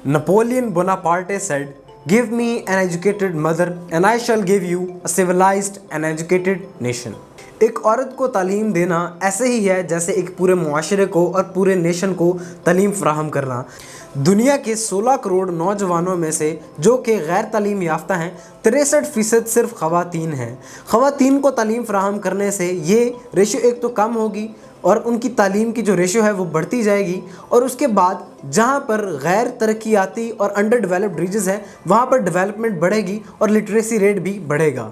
Napoleon Bonaparte said, "Give me an educated mother and I shall give you a civilized and educated nation." एक औरत को तालीम देना ऐसे ही है जैसे एक पूरे मुआशरे को और पूरे नेशन को तालीम फराहम करना। दुनिया के 16 करोड़ नौजवानों में से जो कि गैर तालीम याफ्ता हैं, 63% सिर्फ ख़वातीन हैं। ख़वातीन को तालीम फराहम करने से ये रेशो एक तो कम होगी और उनकी तालीम की जो रेशो है वो बढ़ती जाएगी, और उसके बाद जहाँ पर गैर तरक्याती और अंडर डेवलप्ड रीजन्स हैं वहाँ पर डेवलपमेंट बढ़ेगी और लिटरेसी रेट भी बढ़ेगा।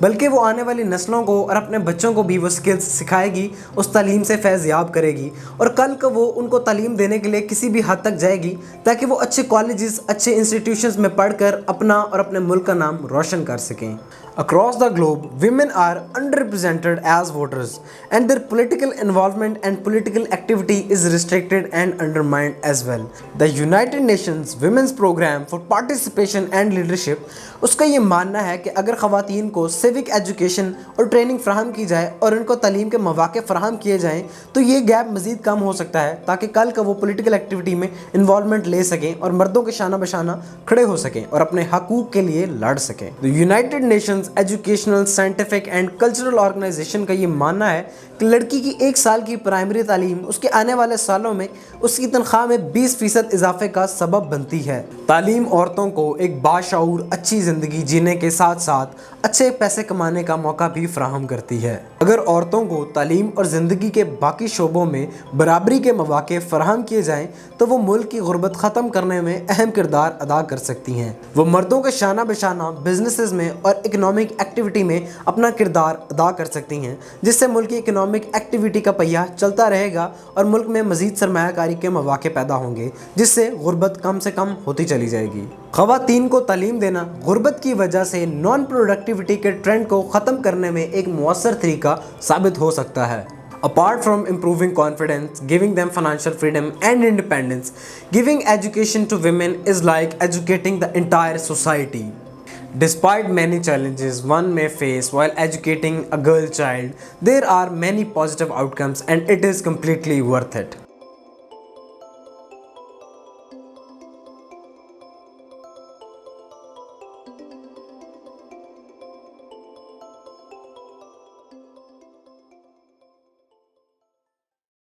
बल्कि वो आने वाली नस्लों को और अपने बच्चों को भी वो स्किल्स सिखाएगी, उस तालीम से फैज़ याब करेगी, और कल को वो उनको तालीम देने के लिए किसी भी हद तक जाएगी ताकि वो अच्छे कॉलेजेस, अच्छे इंस्टीट्यूशंस में पढ़कर अपना और अपने मुल्क का नाम रोशन कर सकें। Across the globe, women are underrepresented as voters, and their political involvement and political activity is restricted and undermined as well. The United Nations Women's Program for Participation and Leadership, उसका ये मानना है कि अगर ख़वातीन को सिविक एजुकेशन और training फ़राहम की जाए और उनको तालीम के मौक़े फ़राहम किए जाएँ तो ये गैप मज़ीद कम हो सकता है, ताकि कल का वो पोलिटिकल एक्टिविटी में इन्वॉल्वमेंट ले सकें और मर्दों के शाना बशाना खड़े हो सकें और अपने हकूक़ के लिए लड़ सकें। The United Nations Educational, Scientific and Cultural Organization का ये मानना है कि लड़की की 1 साल की प्राइमरी तालीम उसके आने वाले सालों में उसकी तनख्वाह में 20% इजाफे का सबब बनती है। तालीम औरतों को एक बाशऊर अच्छी ज़िंदगी जीने के साथ साथ अच्छे पैसे कमाने का मौका भी फराहम करती है। अगर औरतों को तालीम और ज़िंदगी के बाकी शोबों में बराबरी के मौके फराहम किए जाएँ तो वो मुल्क की गुर्बत ख़त्म करने में अहम किरदार अदा कर सकती हैं। वो मर्दों के शाना बशाना बिजनेसेस में और इकनॉमिक एक्टिविटी में अपना किरदार अदा कर सकती हैं, जिससे मुल्क की इकनॉमिक एक्टिविटी का पहिया चलता रहेगा और मुल्क में मज़ीद सरमायाकारी के मौके पैदा होंगे, जिससे गुर्बत कम से कम होती चली जाएगी। ख़वातीन को तालीम देना गुर्बत की वजह से नॉन प्रोडक्टिविटी के ट्रेंड को ख़त्म करने में एक मुअस्सर तरीका साबित हो सकता है। Apart from improving confidence, giving them financial freedom and independence, giving education to women is like educating the entire society. Despite many challenges one may face while educating a girl child, there are many positive outcomes and it is completely worth it.